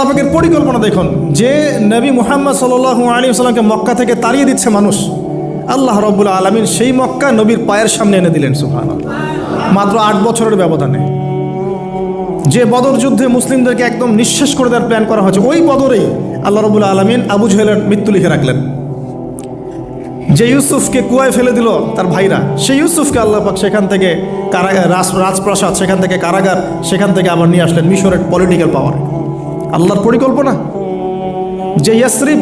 আল্লাহ পাকের পরিকল্পনা দেখুন, যে নবী মুহাম্মদ সাল্লাল্লাহু আলাইহি ওয়াসাল্লামকে মক্কা থেকে তাড়িয়ে দিচ্ছে মানুষ, আল্লাহ রাব্বুল আলামিন সেই মক্কা নবীর পায়ের সামনে এনে দিলেন। সুবহানাল্লাহ, মাত্র 8 বছরের ব্যবধানে। যে বদর যুদ্ধে মুসলিমদেরকে একদম নিঃশেষ করে দেওয়ার প্ল্যান করা হয়েছে, ওই বদরেই আল্লাহ রাব্বুল আলামিন আবু জেহেলের মৃত্যু লিখে রাখলেন। যে ইউসুফকে কুয়ায় ফেলে দিল তার ভাইরা, সেই ইউসুফকে আল্লাহ পাক সেখান থেকে রাজপ্রাসাদ, সেখান থেকে কারাগার, সেখান থেকে আবার নিয়ে আসলেন মিশরের পলিটিক্যাল পাওয়ার। আল্লাহর পরিকল্পনা। যে ইয়াসরিব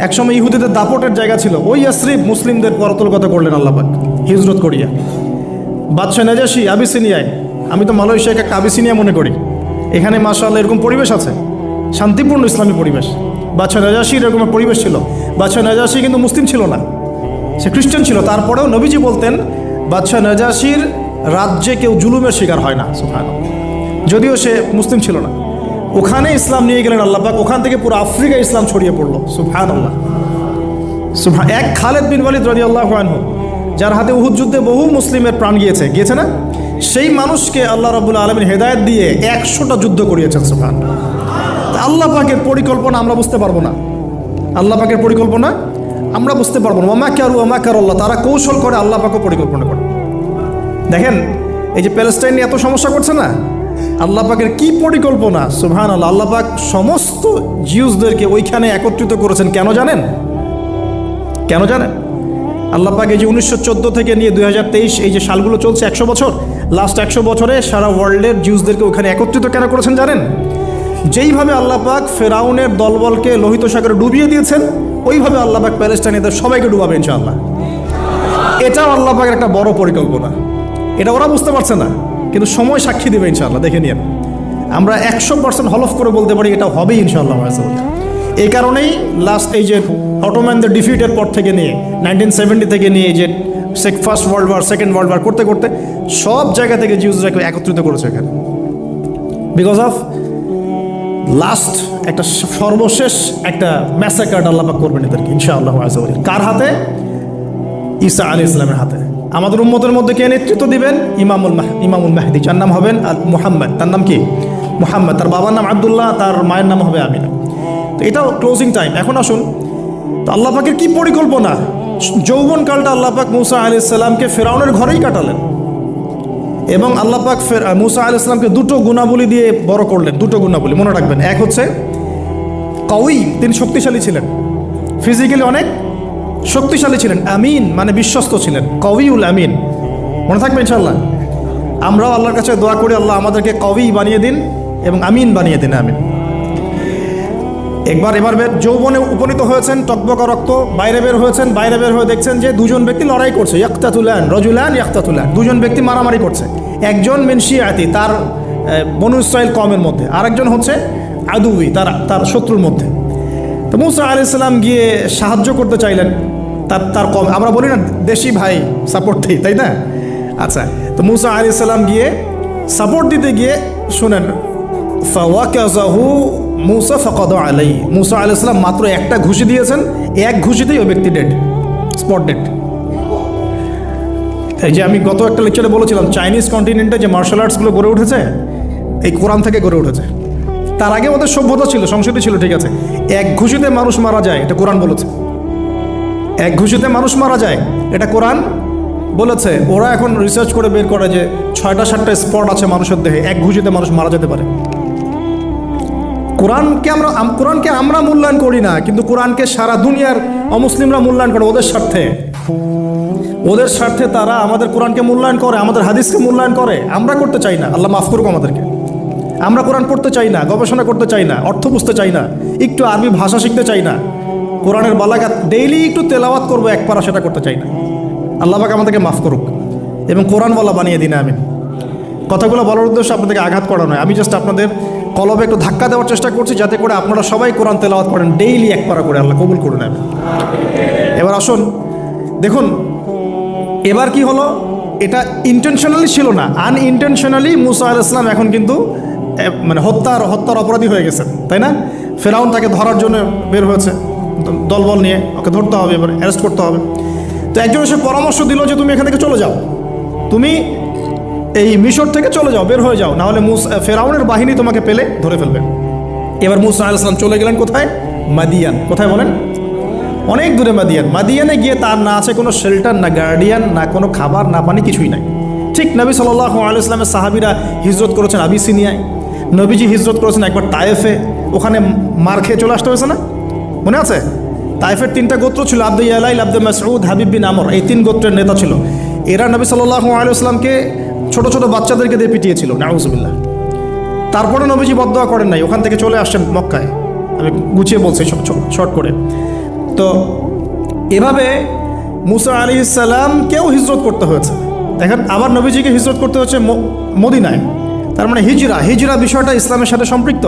একসময় ইহুদিদের দাপটের জায়গা ছিল, ওই ইয়াসরিব মুসলিমদের পরতলগত করলেন আল্লাহ পাক হিজরত করিয়া। বাদশাহ নাজাশি আবিসিনিয়ায়, আমি তো মালয়েশিয়াকে একটা আবিসিনিয়া মনে করি, এখানে মাশাআল্লাহ এরকম পরিবেশ আছে, শান্তিপূর্ণ ইসলামী পরিবেশ। বাদশাহ নাজাশির এরকম পরিবেশ ছিল। বাদশাহ নাজাশি কিন্তু মুসলিম ছিল না, সে খ্রিস্টান ছিল। তারপরেও নবীজি বলতেন বাদশাহ নাজাশির রাজ্যে কেউ জুলুমের শিকার হয় না। সুবহানাল্লাহ, যদিও সে মুসলিম ছিল না। ওখানে ইসলাম নিয়ে গেলেন আল্লাহ পাক, ওখান থেকে পুরো আফ্রিকা ইসলাম ছড়িয়ে পড়লো। সুবহানাল্লাহ, এক খালেদ বিন ওয়ালিদ রাদিয়াল্লাহু আনহু, যার হাতে উহুদ যুদ্ধে বহু মুসলিমের প্রাণ গিয়েছে না, সেই মানুষকে আল্লাহ রাব্বুল আলামিন হেদায়েত দিয়ে 100টা যুদ্ধ করিয়েছেন। সুবহানাল্লাহ, আল্লাহ পাকের পরিকল্পনা আমরা বুঝতে পারবো না। আল্লাহ পাকের পরিকল্পনা আমরা বুঝতে পারবো না। ওয়া মাকারু ওয়া মাকারাল্লাহ, তারা কৌশল করে, আল্লাহ পাকও পরিকল্পনা করে। দেখেন এই যে প্যালেস্টাইন নিয়ে এত সমস্যা করছে না, আল্লাহ পাকের কি পরিকল্পনা! সুবহানাল্লাহ, আল্লাহ পাক সমস্ত জিউসদেরকে ওইখানে একত্রিত করেছেন। কেন জানেন? আল্লাহ পাক এই যে 1914 থেকে নিয়ে 2023 এই যে সালগুলো চলছে, 100 বছর, লাস্ট 100 বছরে সারা ওয়ার্ল্ডের জিউসদেরকে ওখানে একত্রিত কেন করেছেন জানেন? যেইভাবে আল্লাহ পাক ফেরাউনের দলবলকে লোহিত সাগরে ডুবিয়ে দিয়েছেন, ওইভাবে আল্লাহ পাক প্যালেস্টাইনিদের সবাইকে ডুবাবে ইনশাআল্লাহ। এটাও আল্লাহ পাকের একটা বড় পরিকল্পনা। এটা ওরা বুঝতে পারছে না, কিন্তু সময় সাক্ষী দেবে ইনশাআল্লাহ। দেখে নিন, আমরা 100% হলফ করে বলতে পারি এটা হবেই ইনশাআল্লাহ। এই কারণেই লাস্ট এই যে অটোম্যানদের ডিফিটের পর থেকে নিয়ে 1970 থেকে নিয়ে যে first world war, second world war করতে করতে সব জায়গা থেকে জিউসরাকে একত্রিত করেছে এখানে, বিকজ অফ লাস্ট একটা সর্বশেষ একটা ম্যাসাকার আল্লাহ পাক করবেন এদেরকে ইনশাআল্লাহ। কার হাতে? ঈসা আলাইহিস সালামের হাতে। আমাদের উম্মতের মধ্যে কে নেতৃত্ব দিবেন? ইমামুল মাহদি, যার নাম হবেন মুহাম্মদ। তার নাম কি? মুহাম্মদ। তার বাবার নাম আব্দুল্লাহ, তার মায়ের নাম হবে আমিনা। তো এটাও ক্লোজিং টাইম। এখন আসুন, তো আল্লাহ পাকের কি পরিকল্পনা! যৌবনকালটা আল্লাহ পাক মুসা আলাইহিস সালামকে ফেরাউনের ঘরেই কাটালেন, এবং আল্লাহ পাক মুসা আলাইহিস সালামকে 2টো গুণাবলী দিয়ে বড় করলেন। 2টো গুণাবলী মনে রাখবেন। এক হচ্ছে কওয়ী, তিনি শক্তিশালী ছিলেন, ফিজিক্যালি অনেক শক্তিশালী ছিলেন। আমিন মানে বিশ্বস্ত ছিলেন, কওয়ীউল আমিন। মনে থাকবে ইনশাআল্লাহ। আমরাও আল্লাহর কাছে দোয়া করি, আল্লাহ আমাদেরকে কওয়ী বানিয়ে দিন এবং আমিন বানিয়ে দিন, আমিন। এবার যৌবনে উপনীত হয়েছেন, টকবকা রক্ত, বাইরে বের হয়েছেন। বাইরে বের হয়ে দেখছেন যে 2জন ব্যক্তি লড়াই করছে, রজুলান ইয়াকতাতুলান, 2জন ব্যক্তি মারামারি করছে। একজন মিন শিয়াতি, তার বনু ইসরাইল কওমের মধ্যে, আরেকজন হচ্ছে আদুই, তার শত্রুর মধ্যে। তো মুসা আলাইহিস সালাম গিয়ে সাহায্য করতে চাইলেন তার কম। আমরা বলি না দেশি ভাই সাপোর্ট দিই, তাই না? আচ্ছা, তো মুসা আলাইহিস সালাম গিয়ে সাপোর্ট দিতে গিয়ে শুনেন, ফাওয়াকাযাহু মুসা ফাকাদা আলাইহি, মুসা আলাইহিস সালাম মাত্র একটা ঘুষি দিয়েছেন, এক ঘুষিতেই ওই ব্যক্তি ডেড, স্পট ডেড। এই যে আমি গত একটা লেকচারে বলেছিলাম, চাইনিজ কন্টিনেন্টে যে মার্শাল আর্টসগুলো গড়ে উঠেছে, এই কোরআন থেকে গড়ে উঠেছে। তার আগে ওদের সভ্যতা ছিল, সংস্কৃতি ছিল, ঠিক আছে। এক ঘুষিতে মানুষ মারা যায়, এটা কোরআন বলেছে। এক ঘুষিতে মানুষ মারা যায়, এটা কোরআন বলেছে। ওরা এখন রিসার্চ করে বের করে যে 6টা-7টা স্পট আছে মানুষের দেহে, এক ঘুষিতে মানুষ মারা যেতে পারে। কোরআনকে আমরা মূল্যায়ন করি না, কিন্তু কোরআনকে সারা দুনিয়ার অমুসলিমরা মূল্যায়ন করে ওদের স্বার্থে তারা আমাদের কোরআনকে মূল্যায়ন করে, আমাদের হাদিসকে মূল্যায়ন করে। আমরা করতে চাই না, আল্লাহ মাফ করুক আমাদেরকে। আমরা কোরআন পড়তে চাই না, গবেষণা করতে চাই না, অর্থ বুঝতে চাই না, একটু আরবি ভাষা শিখতে চাই না, কোরআনের বালাগাত ডেইলি একটু তেলাওয়াত করবো এক পারা, সেটা করতে চাই না। আল্লাহ পাক আমাদেরকে মাফ করুক এবং কোরআনওয়ালা বানিয়ে দিন, আমিন। কথাগুলো বলার উদ্দেশ্য আপনাদেরকে আঘাত করা নয়, আমি জাস্ট আপনাদের কলবে একটু ধাক্কা দেওয়ার চেষ্টা করছি, যাতে করে আপনারা সবাই কোরআন তেলাওয়াত করেন ডেইলি এক পারা করে। আল্লাহ কবুল করুন। এবার আসুন, দেখুন এবার কি হলো। এটা ইন্টেনশনালি ছিল না, আনইনটেনশনালি মুসা আলাইহিস সালাম এখন কিন্তু মানে হত্যার অপরাধী হয়ে গেছেন, তাই না? ফেরাউন তাকে ধরার জন্য বের হয়েছে দলবল নিয়ে, ওকে ধরতে হবে, এবার অ্যারেস্ট করতে হবে। তো একজন এসে পরামর্শ দিল যে তুমি এখান থেকে চলে যাও, তুমি এই মিশর থেকে চলে যাও, বের হয়ে যাও, নাহলে ফেরাউনের বাহিনী তোমাকে পেলে ধরে ফেলবে। এবার মুসা আলাইহিস সালাম চলে গেলেন কোথায়? মাদিয়ান। কোথায় বলেন? অনেক দূরে মাদিয়ান। মাদিয়ানে গিয়ে তার না আছে কোনো শেল্টার, না গার্ডিয়ান, না কোনো খাবার, না পানি, কিছুই নাই। ঠিক নবী সাল্লাল্লাহু আলাইহি ওয়াসাল্লামের সাহাবীরা হিজরত করেছেন আবিসিনিয়ায়, নবীজি হিজরত করেছেন একবার তায়েফে, ওখানে মার খেয়ে চলে আসতে হয়েছে না, মনে আছে? তায়েফের 3টা গোত্র ছিল, আব্দু ইয়ালাইল, আব্দু মাসউদ, হাবিব বিন আমর, এই 3 গোত্রের নেতা ছিল। এরা নবী সাল্লাল্লাহু আলাইহি ওয়াসাল্লামকে ছোট ছোট বাচ্চাদেরকে দিয়ে পিটিয়েছিল, নাউজুবিল্লাহ। তারপরে নবীজি বদদোয়া করেন নাই, ওখান থেকে চলে আসছেন মক্কায়। আমি গুছিয়ে বলছি শর্ট করে। তো এভাবে মুসা আলাইহিস সালামকেও হিজরত করতে হয়েছে। দেখেন, আবার নবীজিকে হিজরত করতে হচ্ছে মদিনায়। তার মানে হিজরা বিষয়টা ইসলামের সাথে সম্পৃক্ত।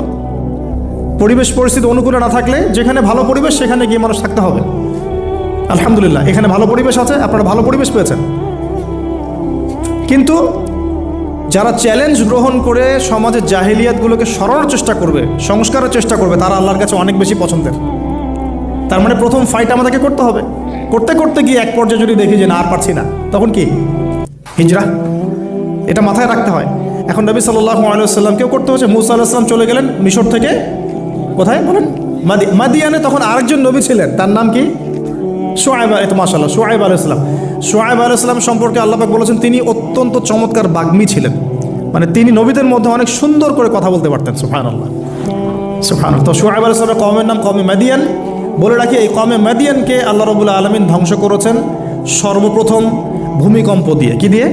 পরিবেশ পরিস্থিতি অনুকূলে না থাকলে, যেখানে ভালো পরিবেশ সেখানে গিয়ে মানুষ থাকতে হবে। আলহামদুলিল্লাহ, এখানে ভালো পরিবেশ আছে, আপনারা ভালো পরিবেশ পেয়েছেন। কিন্তু যারা চ্যালেঞ্জ গ্রহণ করে সমাজের জাহিলিয়াতগুলোকে সরানোর চেষ্টা করবে, সংস্কারের চেষ্টা করবে, তারা আল্লাহর কাছে অনেক বেশি পছন্দের। তার মানে প্রথম ফাইট আমাদেরকে করতে হবে। করতে করতে গিয়ে এক পর্যায়ে যদি দেখি যে না, আর পারছি না, তখন কি? হিজরা। এটা মাথায় রাখতে হয়। এখন নবী সাল্লাল্লাহু আলাইহি ওয়াসাল্লামকেও করতে হচ্ছে। মুসা আলাইহিস সালাম চলে গেলেন মিশর থেকে কোথায় বলেন? মাদিয়ানে। তখন আরেকজন নবী ছিলেন, তার নাম কি? শুআয়ব। মাশাআল্লাহ, শুআয়ব আলাইহিস সালাম। শুআয়ব আলাইহিস সালাম সম্পর্কে আল্লাহ পাক বলেছেন তিনি অত্যন্ত চমৎকার বাগ্মী ছিলেন। মানে তিনি নবীদের মধ্যে অনেক সুন্দর করে কথা বলতে পারতেন। সুবহানাল্লাহ, সুবহানাল্লাহ। তো শুআয়ব আলাইহিস সালামের কওমের নাম কওমে মাদিয়ান। বলে রাখি, এই কওমে মাদিয়ানকে আল্লাহ রাব্বুল আলামিন ধ্বংস করেছেন সর্বপ্রথম ভূমিকম্প দিয়ে। কি দিয়ে?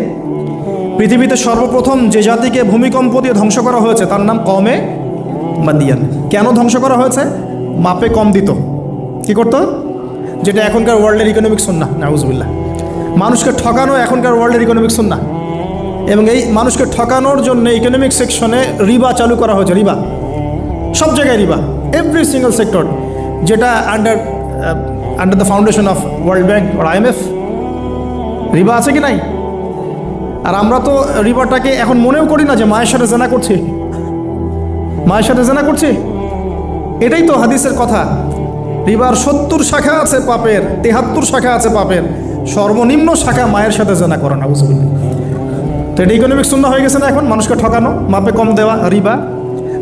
পৃথিবীতে সর্বপ্রথম যে জাতিকে ভূমিকম্প দিয়ে ধ্বংস করা হয়েছে তার নাম কওমে মাদিয়ান। কেন ধ্বংস করা হয়েছে? মাপে কম দিত। কি করতো? যেটা এখনকার ওয়ার্ল্ডের ইকোনমিক সুন্নাহ, নাউজুবিল্লাহ। মানুষকে ঠকানো এখনকার ওয়ার্ল্ডের ইকোনমিক সুন্নাহ। এবং এই মানুষকে ঠকানোর জন্য ইকোনমিক সেকশনে রিবা চালু করা হয়েছে। রিবা, সব জায়গায় রিবা, এভরি সিঙ্গল সেক্টর, যেটা under the foundation of world bank আর IMF। রিবা আছে কি নাই? আর আমরা তো রিবাটাকে এখন মনেও করি না যে মায়ের সাথে জেনা করছি, মায়ের সাথে জেনা করছি। এটাই তো হাদিসের কথা। রিবার 70 শাখা আছে পাপের, 73 শাখা আছে পাপের, সর্বনিম্ন শাখা মায়ের সাথে জেনা করা, নাউজুবিল্লাহ। তো এটা ইকোনমিক সুন্নাহ হয়ে গেছে না এখন, মানুষকে ঠকানো, মাপে কম দেওয়া, রিবা।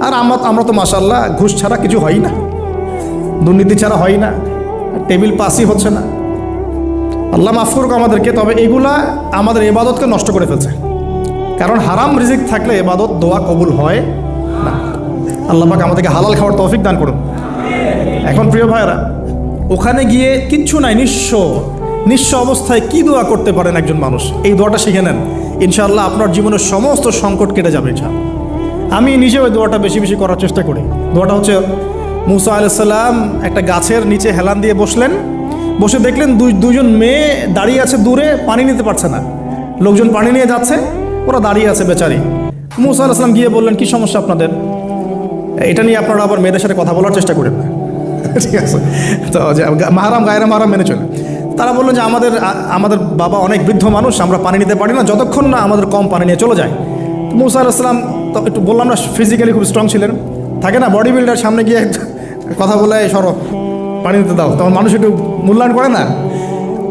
আর আমরা তো মাশাআল্লাহ ঘুষ ছাড়া কিছু হয় না, দুর্নীতি ছাড়া হয় না, টেবিল পাসই হচ্ছে না। আল্লাহ মাফ করুক আমাদেরকে। তবে এগুলা আমাদের ইবাদতকে নষ্ট করে ফেলছে। কারণ হারাম রিজিক থাকলে ইবাদত, দোয়া কবুল হয় না। আল্লাহ পাক আমাদেরকে হালাল খাওয়ার তৌফিক দান করুন। এখন প্রিয় ভাইরা, ওখানে গিয়ে কিচ্ছু নাই, নিঃস্ব অবস্থায় কি দোয়া করতে পারেন একজন মানুষ? এই দোয়াটা শিখে নেন, ইনশাআল্লাহ আপনার জীবনের সমস্ত সংকট কেটে যাবে ইনশাআল্লাহ। আমি নিজেও ওই দোয়াটা বেশি বেশি করার চেষ্টা করি। দোয়াটা হচ্ছে, মুসা আলাইহিস সালাম একটা গাছের নিচে হেলান দিয়ে বসলেন। বসে দেখলেন দুইজন মেয়ে দাঁড়িয়ে আছে দূরে, পানি নিতে পারছে না। লোকজন পানি নিয়ে যাচ্ছে, ওরা দাঁড়িয়ে আছে বেচারি। মুসা আলাইহিস সালাম গিয়ে বললেন, কি সমস্যা আপনাদের? এটা নিয়ে আপনারা আবার মেয়েদের সাথে কথা বলার চেষ্টা করেন না, ঠিক আছে? তো মাহারাম গায়রা মাহারাম মেনে চলে। তারা বললেন যে আমাদের বাবা অনেক বৃদ্ধ মানুষ, আমরা পানি নিতে পারি না যতক্ষণ না আমাদের কম পানি নিয়ে চলে যায়। মুসা আলাইহিস সালাম তো একটু বললাম না, ফিজিক্যালি খুব স্ট্রং ছিলেন। থাকে না বডি বিল্ডার, সামনে গিয়ে কথা বলে সরো পানি দিতে দাও, তখন মানুষ একটু মূল্যায়ন করে না।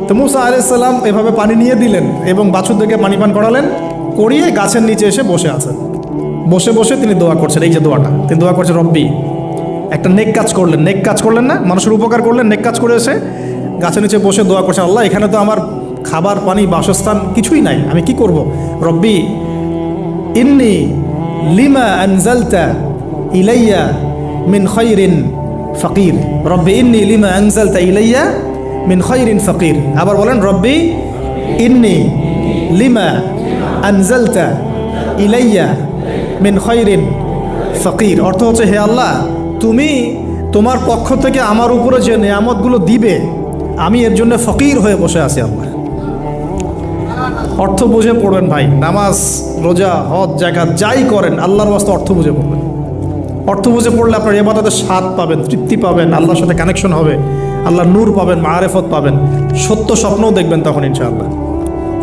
তো মুসা আলাইহিস সালাম এভাবে পানি নিয়ে দিলেন এবং বাছুরদেরকে পানি পান করালেন, করিয়ে গাছের নিচে এসে বসে আছেন। বসে বসে তিনি দোয়া করছেন। এই যে দোয়াটা তিনি দোয়া করছেন, রব্বি, একটা নেক কাজ করলেন, নেক কাজ করলেন না, মানুষের উপকার করলেন, নেক কাজ করে এসে গাছের নিচে বসে দোয়া করছেন, আল্লাহ এখানে তো আমার খাবার পানি বাসস্থান কিছুই নাই, আমি কি করব? রব্বি ইন্নি লিমা আনজালতা ইলাইয়া মিন খায়রিন ফকির। রব্বি ইন্নি লিমা আনজালতা ইলাইয়া মিন খায়রিন ফকির। আবার বলেন, রব্বি ইন্নি লিমা আনজালতা ইলাইয়া মিন খায়রিন ফকির। অর্থ হচ্ছে, হে আল্লাহ, তুমি তোমার পক্ষ থেকে আমার উপরে যে নেয়ামতগুলো দিবে, আমি এর জন্য ফকির হয়ে বসে আছি আল্লাহ। অর্থ বুঝে পড়বেন ভাই, নামাজ রোজা হজ জাকাত যাই করেন আল্লাহর ওয়াস্তে অর্থ বুঝে পড়বেন। অর্থ বুঝে পড়লে আপনার ইবাদতের স্বাদ পাবেন, তৃপ্তি পাবেন, আল্লাহর সাথে কানেকশন হবে, আল্লাহর নূর পাবেন, মাআরিফত পাবেন, সত্য স্বপ্নও দেখবেন তখন ইনশাআল্লাহ।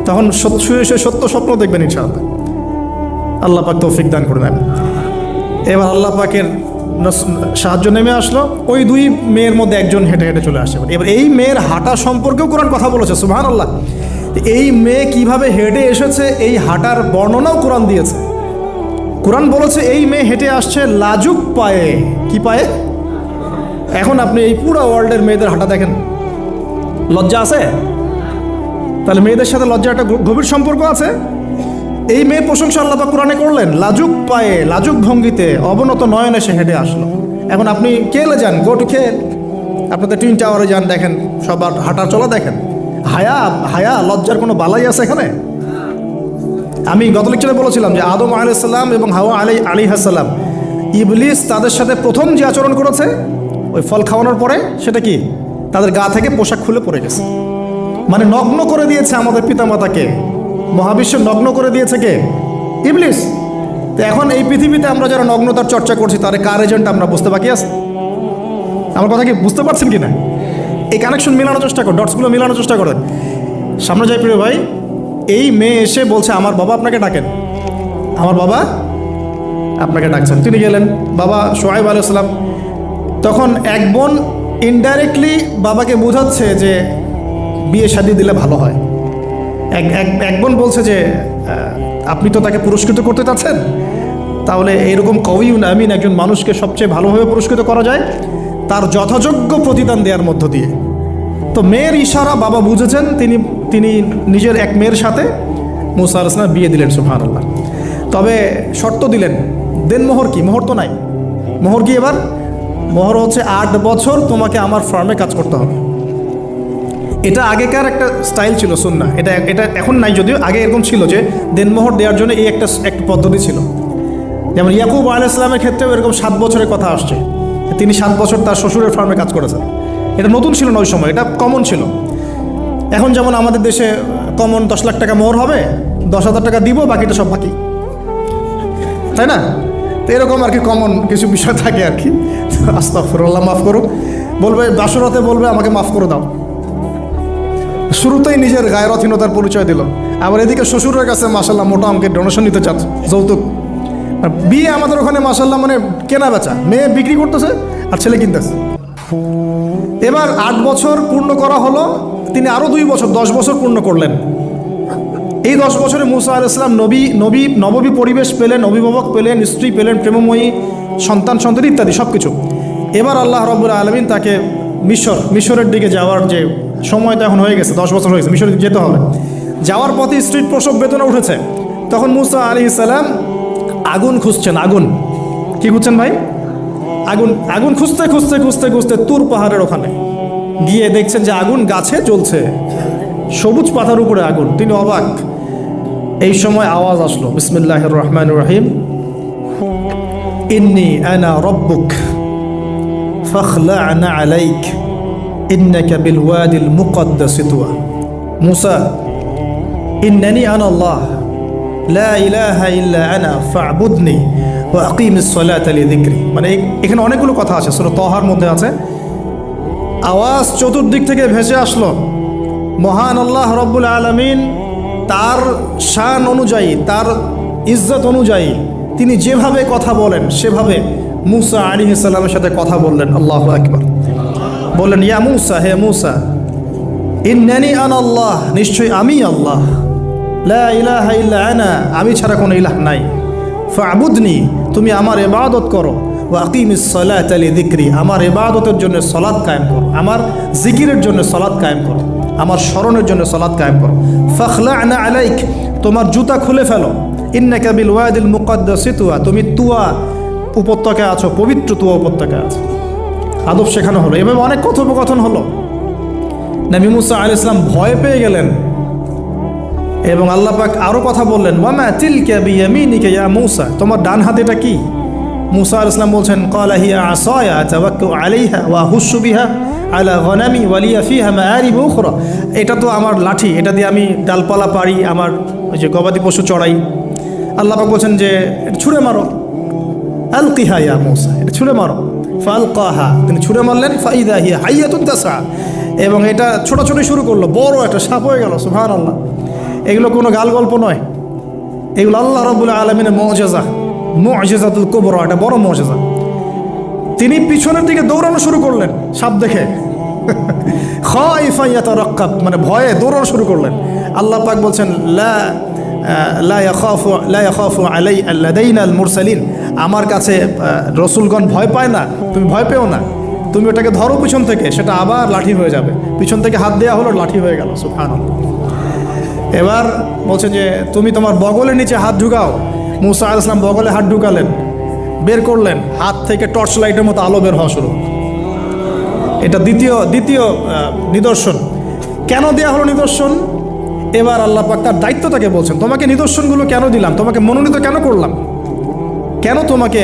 তখন শুয়ে শুয়ে সত্য স্বপ্ন দেখবেন ইনশাআল্লাহ। আল্লাহ পাক তৌফিক দান করে দেন। এবার আল্লাহ পাকের সাহায্য নেমে আসলো। ওই দুই মেয়ের মধ্যে একজন হেঁটে হেঁটে চলে আসে। এবার এই মেয়ের হাঁটা সম্পর্কেও কোরআন কথা বলেছে, সুবহানাল্লাহ। এই মেয়ে কিভাবে হেঁটে এসেছে এই হাঁটার বর্ণনাও কোরআন দিয়েছে। কোরআন বলেছে এই মেয়ে হেঁটে আসছে লাজুক পায়ে। কি পায়ে? এখন আপনি এই পুরো ওয়ার্ল্ডের মেয়েদের হাঁটা দেখেন, লজ্জা আছে? তাহলে মেয়েদের সাথে লজ্জার একটা গভীর সম্পর্ক আছে। এই মেয়ের প্রশংসা আল্লাহ পাক কোরআনে করলেন, লাজুক পায়ে লাজুক ভঙ্গিতে অবনত নয়নে সে হেঁটে আসলো। এখন আপনি কেলে যান, গো টু খেল, আপনাদের টুইন টাওয়ারে যান, দেখেন সবার হাঁটার চলা দেখেন। হায়া লজ্জার কোনো বালাই আছে এখানে? আমি গত লেকচারে বলেছিলাম যে আদম আলাইহিস সালাম এবং হাওয়া আলাইহিস সালাম, ইবলিস তাদের সাথে প্রথম যে আচরণ করেছে ওই ফল খাওয়ানোর পরে, সেটা কি? তাদের গা থেকে পোশাক খুলে পড়ে গেছে। মানে নগ্ন করে দিয়েছে আমাদের পিতামাতাকে, মহাবিশ্ব নগ্ন করে দিয়েছে কে? ইবলিস। তো এখন এই পৃথিবীতে আমরা যারা নগ্নতার চর্চা করছি তার কার এজেন্ট আমরা বুঝতে বাকি আছে? আমার কথা কি বুঝতে পারছেন কি না? এই কানেকশন মেলানোর চেষ্টা করেন, ডটসগুলো মেলানোর চেষ্টা করেন। সামনে যাই প্রিয় ভাই, এই মেয়ে এসে বলছে আমার বাবা আপনাকে ডাকেন, আমার বাবা আপনাকে ডাকছেন। তিনি গেলেন, বাবা শুআয়ব আলাইহিস সালাম। তখন এক বোন ইনডাইরেক্টলি বাবাকে বোঝাচ্ছে যে বিয়ে শাদী দিলে ভালো হয়। এক বোন বলছে যে আপনি তো তাকে পুরস্কৃত করতে চাচ্ছেন, তাহলে এইরকম কওয়িউন আমিন একজন মানুষকে সবচেয়ে ভালোভাবে পুরস্কৃত করা যায় তার যথাযোগ্য প্রতিদান দেওয়ার মধ্য দিয়ে। তো মেয়ের ইশারা বাবা বুঝেছেন, তিনি নিজের এক মেয়ের সাথে মুসা আলাইহিস সালাম বিয়ে দিলেন। সুবহানাল্লাহ। তবে শর্ত দিলেন, দেনমোহর কি? মোহর তো নাই। মোহর কি এবার? মোহর হচ্ছে 8 বছর তোমাকে আমার ফার্মে কাজ করতে হবে। এটা আগেকার একটা স্টাইল ছিল, সুন্নাহ। এটা এখন নাই, যদিও আগে এরকম ছিল যে দেনমোহর দেওয়ার জন্য এই একটা পদ্ধতি ছিল। যেমন ইয়াকুব আলাইহিস সালামের ক্ষেত্রেও এরকম 7 বছরের কথা আসছে, তিনি 7 বছর তার শ্বশুরের ফার্মে কাজ করেছেন। এটা নতুন ছিল না ওই সময়, এটা কমন ছিল। এখন যেমন আমাদের দেশে কমন 10 লাখ টাকা মোহর হবে, 10,000 টাকা দিব, বাকিটা সব বাকি, তাই না? তো এরকম আর কি কমন কিছু বিষয় থাকে আর কি। আস্তাগফিরুল্লাহ, মাফ করো। বলবে বাসরাতে, বলবে আমাকে মাফ করে দাও। শুরুতেই নিজের গায়রথহীনতার পরিচয় দিল। আবার এদিকে শ্বশুরের কাছে মাশাল্লাহ মোটা অঙ্কের ডোনেশন নিতে চাচ্ছে, যৌতুক। বিয়ে আমাদের ওখানে মাশাল্লাহ মানে কেনা বেচা, মেয়ে বিক্রি করতেছে আর ছেলে কিনতেছে। এবার 8 বছর পূর্ণ করা হলো, তিনি আরও 2 বছর 10 বছর পূর্ণ করলেন। এই 10 বছরে মুসা আলাইহিস সালাম নববী পরিবেশ পেলেন, অভিভাবক পেলেন, স্ত্রী পেলেন, প্রেমময়ী সন্তান ইত্যাদি সব কিছু। এবার আল্লাহ রাব্বুল আলামিন তাকে মিশরের দিকে যাওয়ার যে সময়টা এখন হয়ে গেছে, 10 বছর হয়ে গেছে, মিশরে যেতে হবে। যাওয়ার পথে স্ত্রীর প্রসব বেদনা উঠেছে। তখন মুসা আলাইহিস সালাম আগুন খুঁজছেন। আগুন কি খুঁজছেন ভাই? আগুন খুঁজতে তুর পাহাড়ের ওখানে গিয়ে দেখছেন যে আগুন গাছে জ্বলছে, সবুজ পাতার উপরে আগুন। তিনি অবাক। এই সময় আওয়াজ আসলো, বিসমিল্লাহির রহমানির রহিম, ইন্নী আনা রব্বুক ফাখলা'না আলাইক ইন্নাকা বিল ওয়াদিল মুকদ্দাস তুয়া। মুসা, ইন্নানি আনা আল্লাহ লা ইলাহা ইল্লা আনা ফা'বুদনি ওয়া আকিমিস সালাতা লিযিকরি। মানে এখানে অনেকগুলো কথা আছে, সূরা তাহার মধ্যে আছে। আওয়াজ চতুর্দিক থেকে ভেসে আসলো। মহান আল্লাহ রব্বুল আলামিন তার শান অনুযায়ী, তার ইজ্জত অনুযায়ী তিনি যেভাবে কথা বলেন সেভাবে মুসা আলাইহিস সালামের সাথে কথা বললেন। আল্লাহু আকবার। বললেন, ইয়া মুসা, হে মুসা, ইন্নানি আনা আল্লাহ, নিশ্চয়ই আমি আল্লাহ, লা ইলাহা ইল্লা আনা, আমি ছাড়া কোনো ইলাহ নাই, ফা'বুদনি, তুমি আমার ইবাদত করো, ওয়া আকিমিস সালাতা লিযিকরি, আমার ইবাদতের জন্য সালাত কায়েম করো, আমার জিকিরের জন্য সালাত কায়েম করো, আমার স্মরণের জন্য সালাত কায়েম করো। ফাখলা'না আলাইক, তোমার জুতা খুলে ফেলো, ইন্নাকা বিল ওয়াদিল মুকদ্দাস তুয়া, তুমি তুয়া উপত্যকায় আছো, পবিত্র তুয়া উপত্যকায় আছো। আদব শেখানো হলো। এভাবে অনেক কথোপকথন হলো। নবী মুসা আলাইহিস সালাম ভয় পেয়ে গেলেন এবং আল্লাহ পাক আরও কথা বললেন, ওয়ামা তিলকা বিয়ামিনিকা ইয়া মুসা, তোমার ডান হাতে এটা কি? মুসা আলাইহিস সালাম বলছেন, ক্বালা হিয়া আসায়া আতাওয়াক্কাউ আলাইহা ওয়া আহুশু বিহা আলা গনামি ওয়া লিয়া ফিহা মাআরিব উখরা, এটা তো আমার লাঠি, এটা দিয়ে আমি ডালপালা পারি, আমার ওই যে গবাদি পশু চড়াই। আল্লাহ পাক বলছেন যে এটা ছুঁড়ে মারো, আলকিহা ইয়া মুসা, এটা ছুঁড়ে মারো। ফালকাহা, তিনি ছুঁড়ে মারলেন, ফাইদা হিয়া হাইয়াতুন তাসা, এবং এটা ছোটাছুটি শুরু করলো, বড় একটা সাপ হয়ে গেল। সুবহানাল্লাহ। এগুলো কোনো গাল গল্প নয়, এগুলো আল্লাহ রাব্বুল আলামিনের মুআজিজা, মুআজিজাতুল কুবরা, এটা বড় মুআজিজা। তিনি পিছনের দিকে দৌড়ানো শুরু করলেন সাপ দেখে, খাইফা ইয়াতারাক্কাব, মানে ভয়ে দৌড়ানো শুরু করলেন। আল্লাহ পাক বলছেন, লা লা ইয়াখাফু লাদাইনাল মুরসালিন, আমার কাছে রসুলগণ ভয় পায় না, তুমি ভয় পেও না, তুমি ওটাকে ধরো পিছন থেকে, সেটা আবার লাঠি হয়ে যাবে। পিছন থেকে হাত দেওয়া হলো, লাঠি হয়ে গেল। সুবহানাল্লাহ। এবার বলছেন যে তুমি তোমার বগলের নিচে হাত ঢুকাও। মুসা আলাইহিস সালাম বগলে হাত ঢুকালেন, বের করলেন, হাত থেকে টর্চ লাইটের মতো আলো বের হওয়া শুরু। এটা দ্বিতীয় নিদর্শন। কেন দেওয়া হলো নিদর্শন? এবার আল্লাহ পাক তার দায়িত্বটাকে বলছেন, তোমাকে নিদর্শনগুলো কেন দিলাম, তোমাকে মনোনীত কেন করলাম, কেন তোমাকে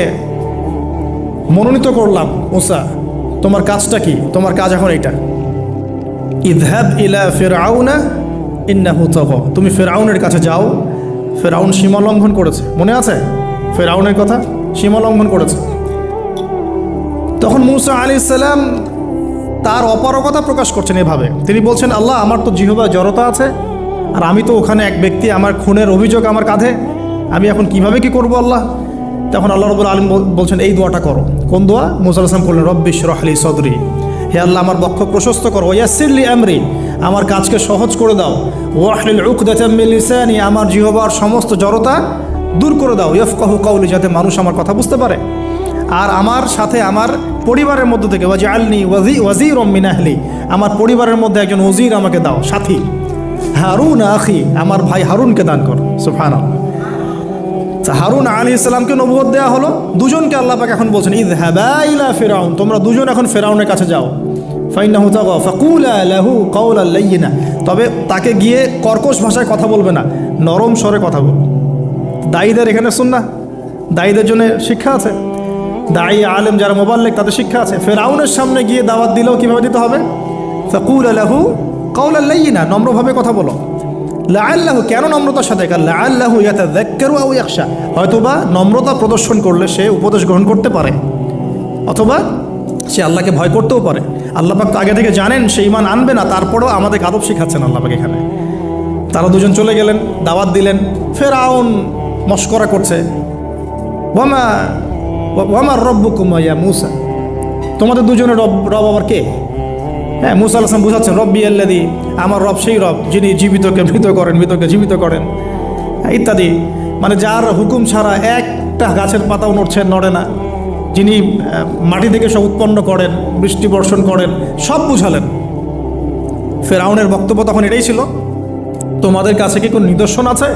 মনোনীত করলাম মুসা, তোমার কাজটা কি? তোমার কাজ এখন এইটা, ইযহাব ইলা ফিরআউনা ইন্নাহু তাগা, তুমি ফিরআউনের কাছে যাও। ফিরআউন সীমা লঙ্ঘন করেছে, মনে আছে ফিরআউনের কথা? সীমা লঙ্ঘন করেছে। তখন মুসা আলাইহিস সালাম তার অপারগতা প্রকাশ করছেন এভাবে, তিনি বলছেন, আল্লাহ আমার তো জিহ্বায় জড়তা আছে, আর আমি তো ওখানে এক ব্যক্তি, আমার খুনের অভিযোগ আমার কাঁধে, আমি এখন কিভাবে কি করব আল্লাহ? তখন আল্লাহ রাব্বুল আলামিন বলছেন, এই দোয়াটা করো। কোন দোয়া? মুসা আলাইহিস সালাম বললেন, রব্বি ইশরাহ লি সাদরি, হে আল্লাহ আমার বক্ষ প্রশস্ত করো, ওয়াসসির লি আমরি, আমার কাজকে সহজ করে দাও, ওয়াহলিল উকদাতাম মিন লিসানি, আমার জিহ্বার সমস্ত জড়তা দূর করে দাও, ইয়াফকাহু কাওলি, যাতে মানুষ আমার কথা বুঝতে পারে। আর আমার সাথে আমার পরিবারের মধ্য থেকে ওয়াজআলনি ওয়াজিরাম মিন আহলি, আমার পরিবারের মধ্যে একজন ওজির আমাকে দাও, সাথী। হারুন আখি, আমার ভাই হারুনকে দান করো। সুবহানাল্লাহ। হারুন আলাইহিস সালামকে নবুয়ত দেওয়া হলো, দুজনকে আল্লাহ পাক এখন বলছেন, ইযহাবা ইলা ফিরআউন, তোমরা দুজন এখন ফিরআউনের কাছে যাও। ফাইন্নাহু তাগা ফাকুলা লাহু কাওলাল লাইয়িনা, তবে তাকে গিয়ে কর্কশ ভাষায় কথা বলবে না, নরম স্বরে কথা বলবে। দায়ীদের এখানে সুন্নাহ, দায়ীদের জন্য শিক্ষা আছে, দায়ী আলেম যারা মুবাল্লিগ তাদের শিক্ষা আছে। ফিরআউনের সামনে গিয়ে দাওয়াত দিলেও কীভাবে দিতে হবে? ফাকুলা লাহু কাওলাল লাইয়িনা, নম্রভাবে কথা বলো। লাআল্লাহু, কেন নম্রতার সাথে? লাআল্লাহু ইয়াতাযাক্কারু আও ইয়াখশা, হয়তোবা নম্রতা প্রদর্শন করলে সে উপদেশ গ্রহণ করতে পারে, অথবা সে আল্লাহকে ভয় করতেও পারে। আল্লাহ পাক তো আগে থেকে জানেন সে ঈমান আনবে না, তারপরেও আমাদের আদব শিখাচ্ছেন আল্লাহ পাক এখানে। তারা দুজন চলে গেলেন, দাওয়াত দিলেন। ফিরআউন মশকরা করছে, ওয়ামা রব্বুকুম ইয়া মূসা, তোমাদের দুজনের রব আবার কে? হ্যাঁ, মুসা আলাইহিস সালাম বুঝাচ্ছেন, রব্বি আল্লাযী, আমার রব সেই রব যিনি জীবিতকে মৃত করেন, মৃতকে জীবিত করেন, ইত্যাদি। মানে যার হুকুম ছাড়া একটা গাছের পাতাও নড়ে না, যিনি মাটি থেকে সব উৎপন্ন করেন, বৃষ্টি বর্ষণ করেন, সব বুঝালেন। ফিরআউনের বক্তব্য তখন এটাই ছিল, তোমাদের কাছে কি কোনো নিদর্শন আছে,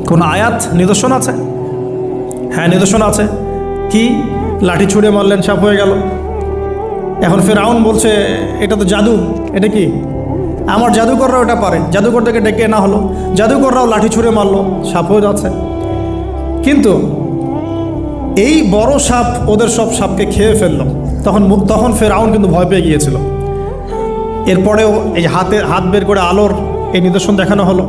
কোন আয়াত নিদর্শন আছে? হ্যাঁ, নিদর্শন আছে। কি? লাঠি ছুঁড়ে মারলেন, সাপ হয়ে গেল। এখন ফিরআউন বলছে, এটা তো জাদু, এটা কি? আমার জাদুকররাও এটা পারে, জাদুকরটাকে ডেকে না হলো, জাদুকররাও লাঠি ছুঁড়ে মারলো, সাপ হয়ে যাচ্ছে। কিন্তু এই বড় সাপ ওদের সব সাপকে খেয়ে ফেললো। তখন ফিরআউন কিন্তু ভয় পেয়ে গিয়েছিল। এরপরেও এই হাত বের করে আলোর এই নিদর্শন দেখানো হলো,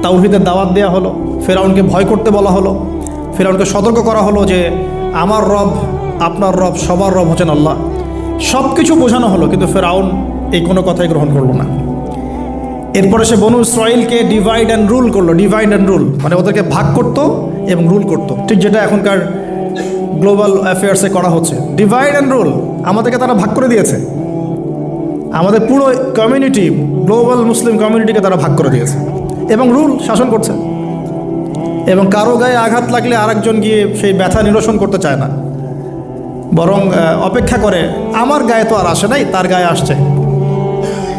তাওহীদের দাওয়াত দেওয়া হলো, ফিরআউনকে ভয় করতে বলা হলো, ফিরআউনকে সতর্ক করা হলো যে আমার রব, আপনার রব, সবার রব হচ্ছেন আল্লাহ। সব কিছু বোঝানো হলো, কিন্তু ফিরআউন এই কোনো কথাই গ্রহণ করলো না। এরপরে সে বনু ইসরাইলকে ডিভাইড অ্যান্ড রুল করলো। ডিভাইড অ্যান্ড রুল মানে ওদেরকে ভাগ করতো এবং রুল করতো, ঠিক যেটা এখনকার গ্লোবাল অ্যাফেয়ার্সে করা হচ্ছে। ডিভাইড অ্যান্ড রুল, আমাদেরকে তারা ভাগ করে দিয়েছে, আমাদের পুরো কমিউনিটি, গ্লোবাল মুসলিম কমিউনিটিকে তারা ভাগ করে দিয়েছে এবং রুল, শাসন করছে। এবং কারো গায়ে আঘাত লাগলে আরেকজন গিয়ে সেই ব্যথা নিরসন করতে চায় না, বরং অপেক্ষা করে, আমার গায়ে তো আর আসে নাই, তার গায়ে আসছে।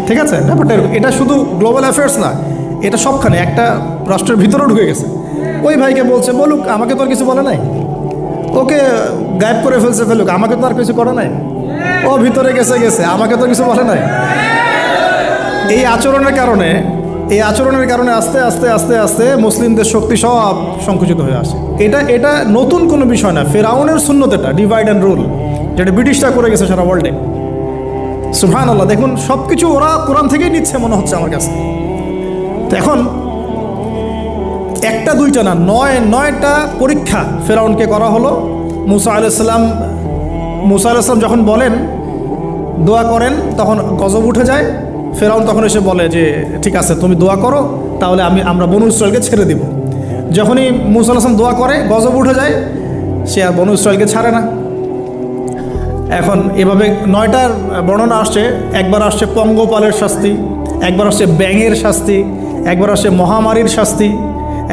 ঠিক আছে, ব্যাপারটা এটা শুধু গ্লোবাল অ্যাফেয়ার্স না, এটা সবখানে, একটা রাষ্ট্রের ভিতরেও ঢুকে গেছে। ওই ভাইকে বলছে, বলুক, আমাকে তো আর কিছু বলে নাই, ওকে গায়েব করে ফেলুক, আমাকে তো আর কিছু করে নাই, ও ভিতরে গেছে, আমাকে তো কিছু বলে নাই। এই আচরণের কারণে আস্তে আস্তে আস্তে আস্তে মুসলিমদের শক্তি সব সংকুচিত হয়ে আসে। এটা নতুন কোনো বিষয় না, ফিরআউনের সুন্নত এটা, ডিভাইড অ্যান্ড রুল, যেটা ব্রিটিশরা করে গেছে সারা ওয়ার্ল্ডে। সুবহানাল্লাহ, দেখুন সব কিছু ওরা কোরআন থেকেই নিচ্ছে মনে হচ্ছে আমার কাছে। তো এখন একটা দুইটা না, নয়টা পরীক্ষা ফিরআউনকে করা হলো। মুসা আলাইহিস সালাম যখন বলেন, দোয়া করেন, তখন গজব উঠে যায়। ফিরআউন তখন এসে বলে যে ঠিক আছে, তুমি দোয়া করো, তাহলে আমরা বনু ইসরাইলকে ছেড়ে দিব। যখনই মুসা আলাইহিস সালাম দোয়া করে, গজব উঠে যায়, সে আর বনু ইসরাইলকে ছাড়ে না। এখন এভাবে 9টার বর্ণনা আসছে। একবার আসছে পঙ্গপালের শাস্তি, একবার আসছে ব্যাঙের শাস্তি, একবার আসছে মহামারীর শাস্তি,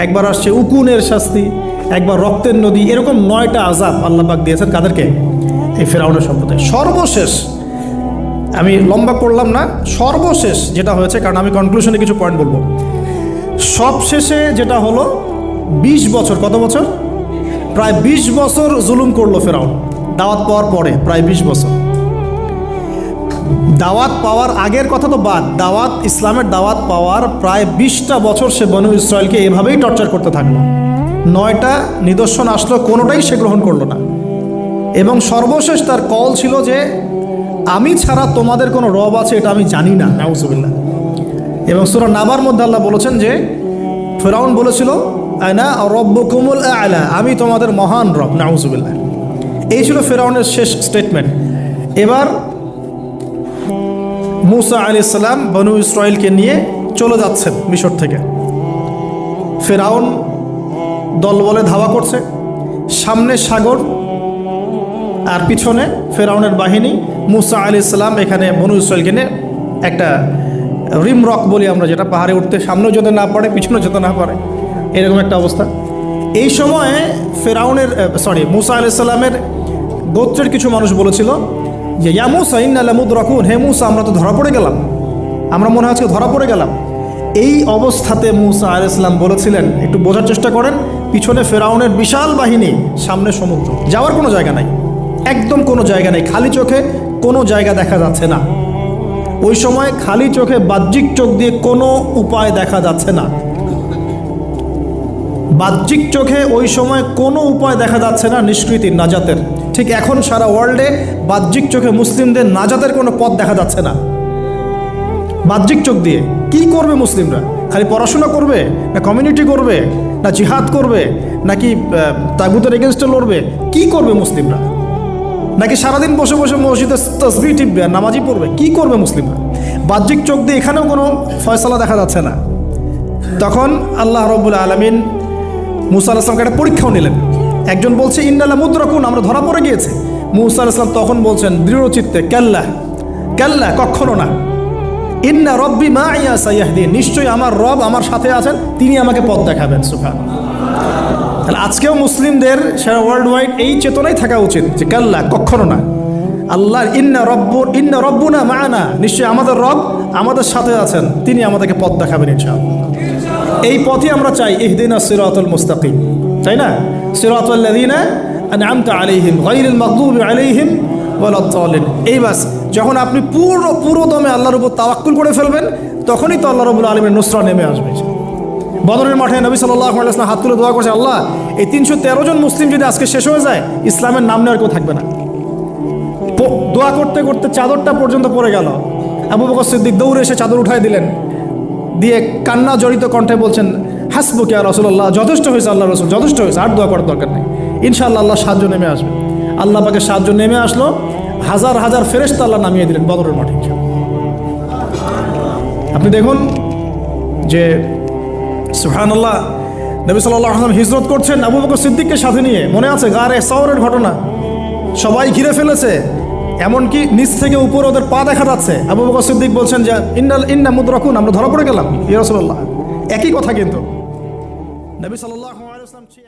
একবার আসছে উকুনের শাস্তি, একবার রক্তের নদী, এরকম 9টা আযাব আল্লাহ পাক দিয়েছেন কাদেরকে? এই ফেরাউনের সম্প্রদায়। সর্বশেষ, আমি লম্বা করলাম না, সর্বশেষ যেটা হয়েছে, কারণ আমি কনক্লুশনে কিছু পয়েন্ট বলবো। সবশেষে যেটা হলো 20 বছর, কত বছর? প্রায় 20 বছর জুলুম করলো ফেরাউন দাওয়াত পাওয়ার পরে। প্রায় 20 বছর। দাওয়াত পাওয়ার আগের কথা তো বাদ, দাওয়াত, ইসলামের দাওয়াত পাওয়ার প্রায় 20টা বছর সে বনু ইসরায়েলকে এভাবেই টর্চার করতে থাকলো। 9টা নিদর্শন আসলো, কোনোটাই সে গ্রহণ করলো না। এবং সর্বশেষ তার কল ছিল যে আমি ছাড়া তোমাদের কোনো রব আছে এটা আমি জানি না, নাউজুবিল্লাহ। এবং সূরা নাবার মধ্যে আল্লাহ বলেছেন যে ফেরাউন বলেছিল আনা রব্বুকুমুল আ'লা, আমি তোমাদের মহান রব, নাউজুবিল্লাহ। এই ছিল ফেরাউনের শেষ স্টেটমেন্ট। এবার মূসা আলাইহিস সালাম বনু ইসরায়েলকে নিয়ে চলে যাচ্ছেন মিশর থেকে। ফেরাউন দলবলে ধাওয়া করছে, সামনে সাগর আর পিছনে ফেরাউনের বাহিনী। মূসা আলাইহিস সালাম এখানে বনু ইসরায়েলকে নিয়ে একটা রিম রক বলি আমরা, যেটা পাহাড়ে উঠতে সামনেও যেতে না পারে পিছনেও যেতে না পারে, এরকম একটা অবস্থা। এই সময়ে ফেরাউনের মূসা আলাইহিস সালামের গোত্রের কিছু মানুষ বলেছিল যে ইয়া মূসা ইন্না লামুদরাকুন, হে মূসা আমরা তো ধরা পড়ে গেলাম, আমরা মনে হয় আজকে ধরা পড়ে গেলাম। এই অবস্থাতে মূসা আলাইহিস সালাম বলেছিলেন, একটু বোঝার চেষ্টা করেন, পিছনে ফেরাউনের বিশাল বাহিনী, সামনে সমুদ্র, যাওয়ার কোনো জায়গা নাই, একদম কোনো জায়গা নেই, খালি চোখে কোনো জায়গা দেখা যাচ্ছে না। ওই সময় খালি চোখে, বাহ্যিক চোখ দিয়ে কোনো উপায় দেখা যাচ্ছে না। বাহ্যিক চোখে ওই সময় কোনো উপায় দেখা যাচ্ছে না নিষ্কৃতির, নাজাতের। ঠিক এখন সারা ওয়ার্ল্ডে বাহ্যিক চোখে মুসলিমদের নাজাতের কোনো পথ দেখা যাচ্ছে না। বাহ্যিক চোখ দিয়ে কি করবে মুসলিমরা? খালি পড়াশোনা করবে, না কমিউনিটি করবে, না জিহাদ করবে, নাকি তাগুতের এগেনস্টে লড়বে? কি করবে মুসলিমরা? নাকি সারাদিন বসে বসে মসজিদে তাসবিহ টিপবে আর নামাজি পড়বে? কি করবে মুসলিমরা? বাহ্যিক চোখ দিয়ে এখানেও কোনো ফয়সালা দেখা যাচ্ছে না। তখন আল্লাহ রাব্বুল আলামিন মূসা আলাইহিস সালামকে একটা পরীক্ষাও নিলেন। একজন বলছে ইন্না লামুদরাকুন, আমরা ধরা পড়ে গিয়েছে। মূসা আলাইহিস সালাম তখন বলছেন দৃঢ় চিত্তে, কাল্লা কাল্লা, কখনো না, ইন্না রব্বি মাইয়া সাইয়াহদিন, নিশ্চয়ই আমার রব আমার সাথে আছেন, তিনি আমাকে পথ দেখাবেন। সুবহানাল্লাহ। তাহলে আজকেও মুসলিমদের সারা ওয়ার্ল্ড ওয়াইড এই চেতনাই থাকা উচিত যে কাল্লা, কখনো না। আল্লাহর ইন্না রব্বুনা মা'ানা, নিশ্চয়ই আমাদের রব আমাদের সাথে আছেন, তিনি আমাদেরকে পথ দেখাবেন ইনশাআল্লাহ। এই পথই আমরা চাই, ইহদিনাস সিরাতাল মুস্তাকিম, তাই না? সিরাতাল লাযিনা আন'আমতা আলাইহিম গায়রিল মাগদুবি আলাইহিম ওয়ালাদ দাল্লিন। এই বাস, যখন আপনি পুরো দমে আল্লাহর উপর তাওয়াক্কুল করে ফেলবেন, তখনই তো আল্লাহ রাব্বুল আলামিনের নুসরা নেমে আসবে। বদরের মাঠে নবী সাল্লাল্লাহু আলাইহি ওয়াসাল্লাম হাত তুলে দোয়া করছে, আল্লাহ এই 313 জন মুসলিম যদি আজকে শেষ হয়ে যায়, ইসলামের নাম নেওয়ার কেউ থাকবে না। দোয়া করতে করতে চাদরটা পর্যন্ত পড়ে গেল। আবু বকর সিদ্দিক দৌড়ে এসে চাদর উঠাই দিলেন, দিয়ে কান্না জড়িত কণ্ঠে বলছেন, হাসবুক ইয়া রাসূলুল্লাহ, যথেষ্ট হয়েছে আল্লাহ রাসূল, যথেষ্ট হয়েছে, আর দোয়া করার দরকার নেই, ইনশাআল্লাহ আল্লাহ সাহায্য নেমে আসবে। আল্লাহ পাকের সাহায্য নেমে আসলো, হাজার হাজার ফেরেশতা আল্লাহ নামিয়ে দিলেন বদরের মাঠে। আপনি দেখুন যে সুবহানাল্লাহ, নবী সাল্লাল্লাহু আলাইহি ওয়াসাল্লাম হিজরত করছেন আবু বকর সিদ্দিককে সাথে নিয়ে, মনে আছে গারে সাওরের ঘটনা, সবাই ঘিরে ফেলেছে, এমনকি নিচ থেকে উপর ওদের পা দেখা যাচ্ছে। আবু বকর সিদ্দিক বলছেন যে ইন্না মুদরাকুন, আমরা ধরা পড়ে গেলাম ইয়া রাসূলুল্লাহ। একই কথা কিন্তু নবী সাল্লাল্লাহু আলাইহি ওয়াসাল্লাম